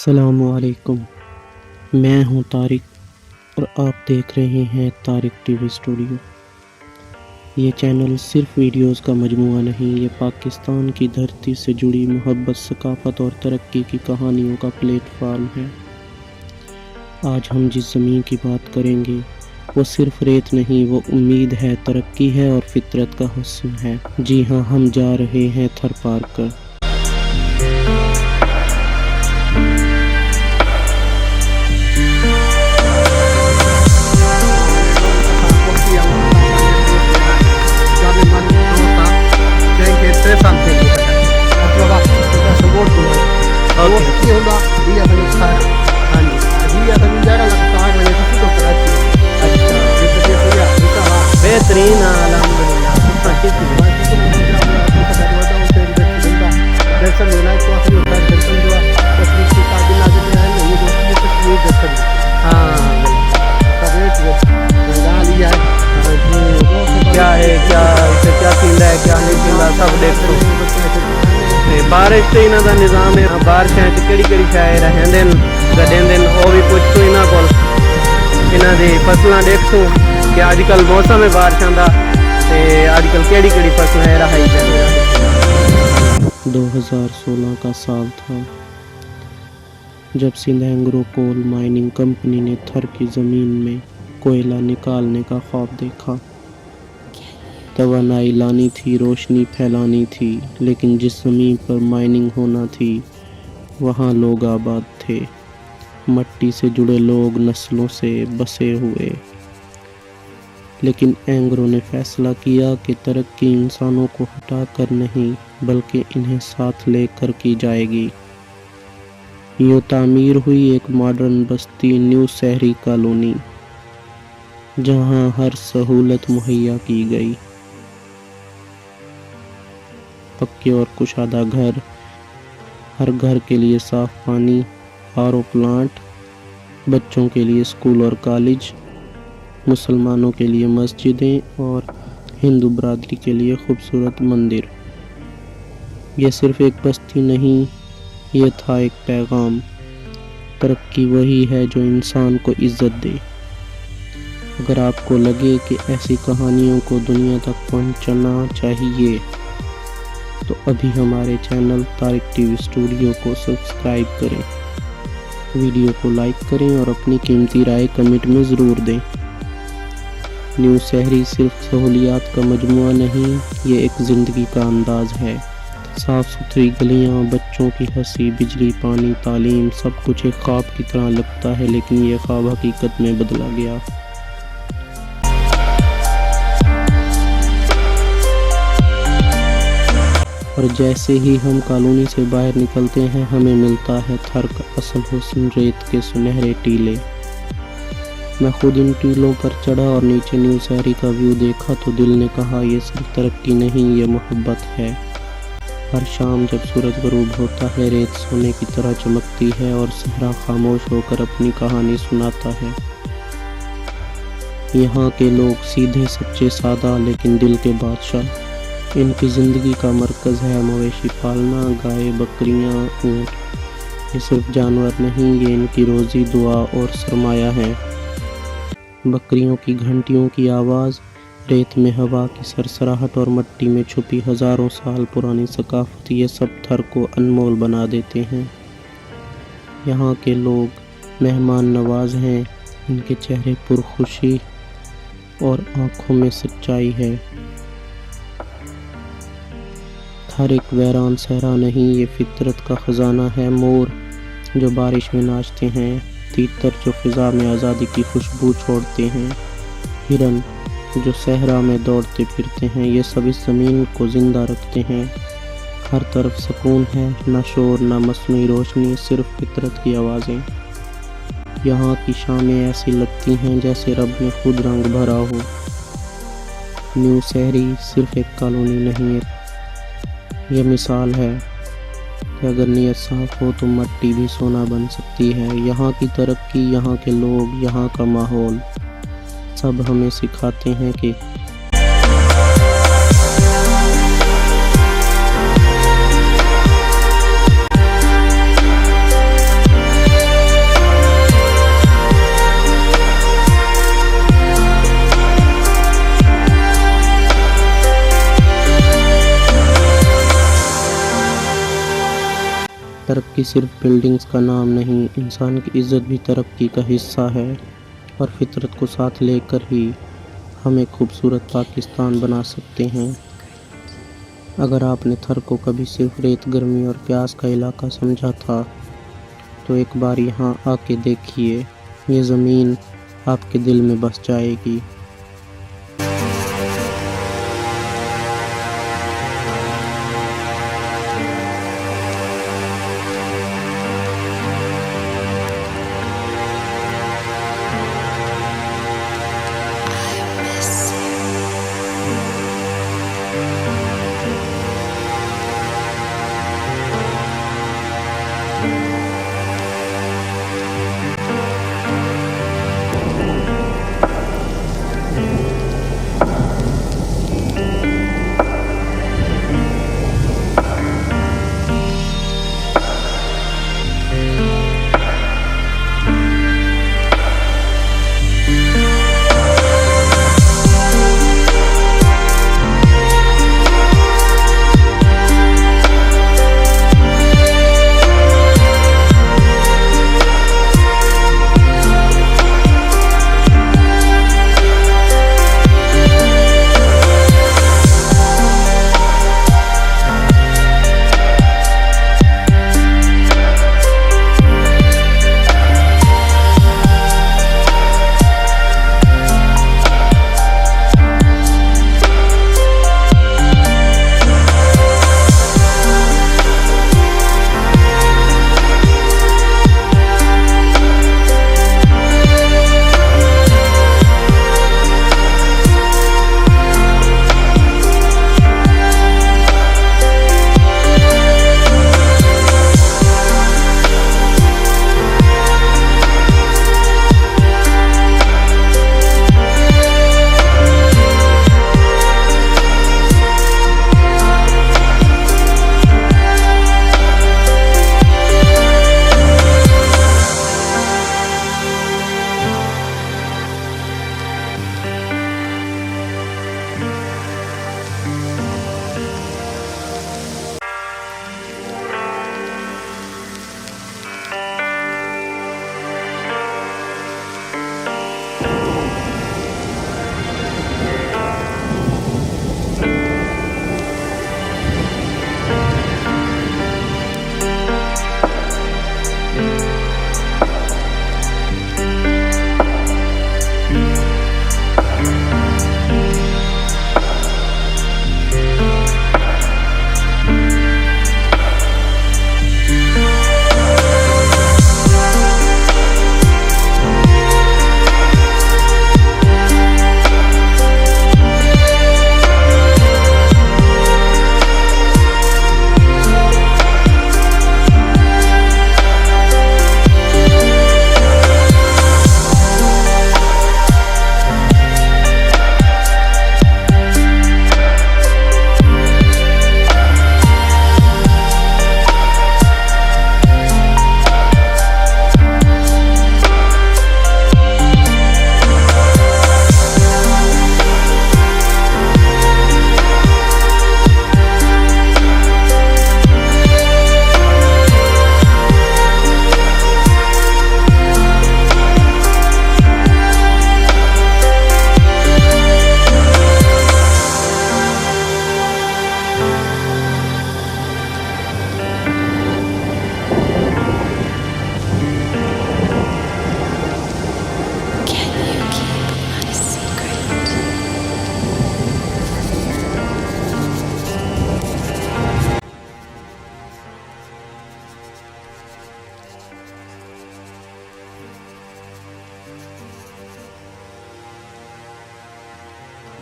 अस्सलाम वालेकुम। मैं हूं तारिक और आप देख रहे हैं तारिक टीवी स्टूडियो। ये चैनल सिर्फ वीडियोस का मजमूआ नहीं, ये पाकिस्तान की धरती से जुड़ी मोहब्बत, सकाफत और तरक्की की कहानियों का प्लेटफार्म है। आज हम जिस ज़मीन की बात करेंगे वो सिर्फ रेत नहीं, वो उम्मीद है, तरक्की है और फितरत का हुस्न है। जी हाँ, हम जा रहे हैं थर पार कर। बेहतरीन अल्हम्दुलिल्लाह। दर्शन होना है तो आखिरी होता है दर्शन जो तस्वीर के काबिल नाज़िल है ना, ये जो तस्वीर दर्शन लगा लिया है। क्या है, क्या इसे क्या सीन है, क्या नहीं सीन है, सब देखो। बारिश तो इन्हों का निज़ाम है, बारिशें कि शायर रहेंदे गडेंदे वो भी पुछो इन्हों को, इन्हों की फसलों देखो कि अजकल मौसम है बारिशों का, अजकल केड़ी फसल है रहा ही। 2016 का साल था जब Sindh Engro coal mining company ने थर की ज़मीन में कोयला निकालने का ख्वाब देखा। तवानाई लानी थी, रोशनी फैलानी थी, लेकिन जिस ज़मीन पर माइनिंग होना थी वहाँ लोग आबाद थे, मट्टी से जुड़े लोग नस्लों से बसे हुए। लेकिन एंग्रो ने फैसला किया कि तरक्की इंसानों को हटाकर नहीं बल्कि इन्हें साथ लेकर की जाएगी। यूँ तामीर हुई एक मॉडर्न बस्ती, न्यू शहरी कॉलोनी, जहाँ हर सहूलत मुहैया की गई। पक्के और कुशादा घर, हर घर के लिए साफ पानी, आरओ प्लांट, बच्चों के लिए स्कूल और कॉलेज, मुसलमानों के लिए मस्जिदें और हिंदू बरादरी के लिए खूबसूरत मंदिर। यह सिर्फ एक बस्ती नहीं, यह था एक पैगाम। तरक्की वही है जो इंसान को इज्जत दे। अगर आपको लगे कि ऐसी कहानियों को दुनिया तक पहुंचना चाहिए तो अभी हमारे चैनल तारिक टीवी स्टूडियो को सब्सक्राइब करें, वीडियो को लाइक करें और अपनी कीमती राय कमेंट में ज़रूर दें। न्यू शहरी सिर्फ सहूलियात का मजमुआ नहीं, ये एक ज़िंदगी का अंदाज़ है। साफ़ सुथरी गलियाँ, बच्चों की हंसी, बिजली, पानी, तालीम, सब कुछ एक ख्वाब की तरह लगता है, लेकिन ये ख्वाब हकीकत में बदला गया। और जैसे ही हम कॉलोनी से बाहर निकलते हैं हमें मिलता है थर का असल हुस्न, रेत के सुनहरे टीले। मैं खुद इन टीलों पर चढ़ा और नीचे न्यू शहरी का व्यू देखा तो दिल ने कहा, ये सिर्फ तरक्की नहीं, ये मोहब्बत है। हर शाम जब सूरज गरूब होता है, रेत सोने की तरह चमकती है और सहरा खामोश होकर अपनी कहानी सुनाता है। यहाँ के लोग सीधे, सच्चे, सादा लेकिन दिल के बादशाह। इनकी ज़िंदगी का मरकज़ है मवेशी पालना, गाय, बकरियाँ, ऊँट। ये सिर्फ जानवर नहीं, ये इनकी रोज़ी, दुआ और सरमाया है। बकरियों की घंटियों की आवाज़, रेत में हवा की सरसराहट और मट्टी में छुपी हज़ारों साल पुरानी सकाफत, ये सब थर को अनमोल बना देते हैं। यहाँ के लोग मेहमान नवाज हैं, इनके चेहरे पर खुशी और आँखों में सच्चाई है। थर एक वीरान सहरा नहीं, ये फितरत का ख़जाना है। मोर जो बारिश में नाचते हैं, तीतर जो फ़िज़ा में आज़ादी की खुशबू छोड़ते हैं, हिरन जो सहरा में दौड़ते फिरते हैं, ये सब इस ज़मीन को ज़िंदा रखते हैं। हर तरफ सुकून है, ना शोर, ना मस्नुई रोशनी, सिर्फ फितरत की आवाज़ें। यहाँ की शामें ऐसी लगती हैं जैसे रब ने खुद रंग भरा हो। न्यू शहरी सिर्फ एक कॉलोनी नहीं, ये मिसाल है कि अगर नीयत साफ हो तो मट्टी भी सोना बन सकती है। यहाँ की तरक्की, यहाँ के लोग, यहाँ का माहौल सब हमें सिखाते हैं कि तरक्की सिर्फ बिल्डिंग्स का नाम नहीं, इंसान की इज़्ज़त भी तरक्की का हिस्सा है और फितरत को साथ लेकर ही हम एक खूबसूरत पाकिस्तान बना सकते हैं। अगर आपने थर को कभी सिर्फ रेत, गर्मी और प्यास का इलाका समझा था, तो एक बार यहाँ आके देखिए, ये ज़मीन आपके दिल में बस जाएगी।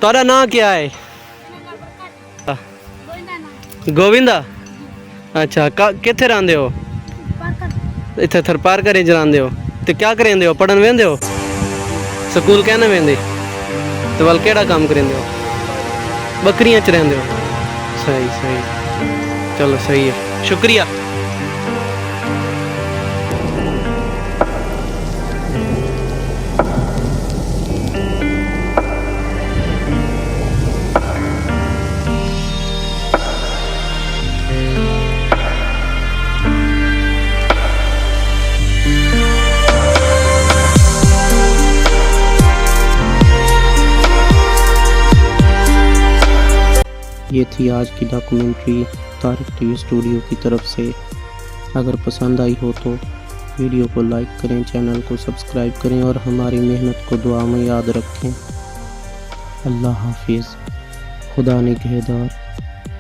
तोरा ना क्या है? गोविंदा। अच्छा किथे रहंदे हो? इत्थे थरपार करे जलांदे हो ते क्या करेंदे हो? पढ़न वेंदे हो? स्कूल कहने वेंदे ते वल केड़ा काम करेंदे हो? बकरियां च रहंदे हो? सही सही, चलो सही है, शुक्रिया। یہ تھی آج کی documentary Tariq T V studio کی طرف سے۔ اگر پسند آئی ہو تو ویڈیو کو لائک کریں، چینل کو سبسکرائب کریں اور ہماری محنت کو دعا میں یاد رکھیں۔ اللہ حافظ، خدا نگہدار،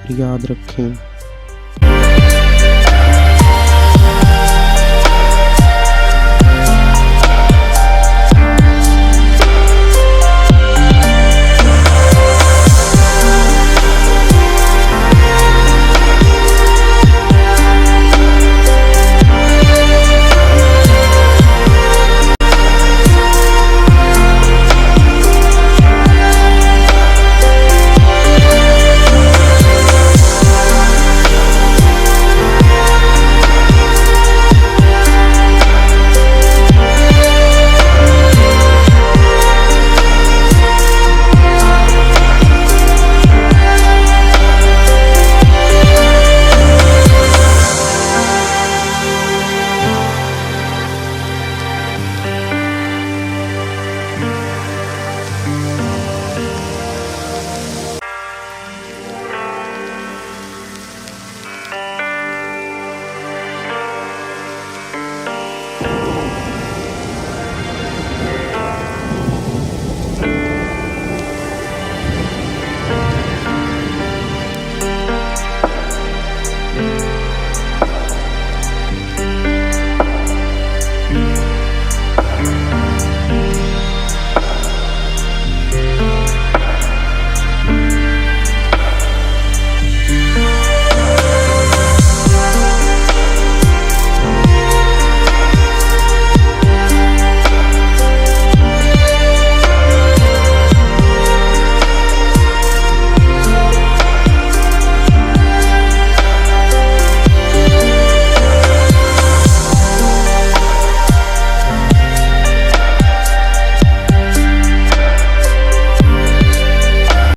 یاد رکھیں۔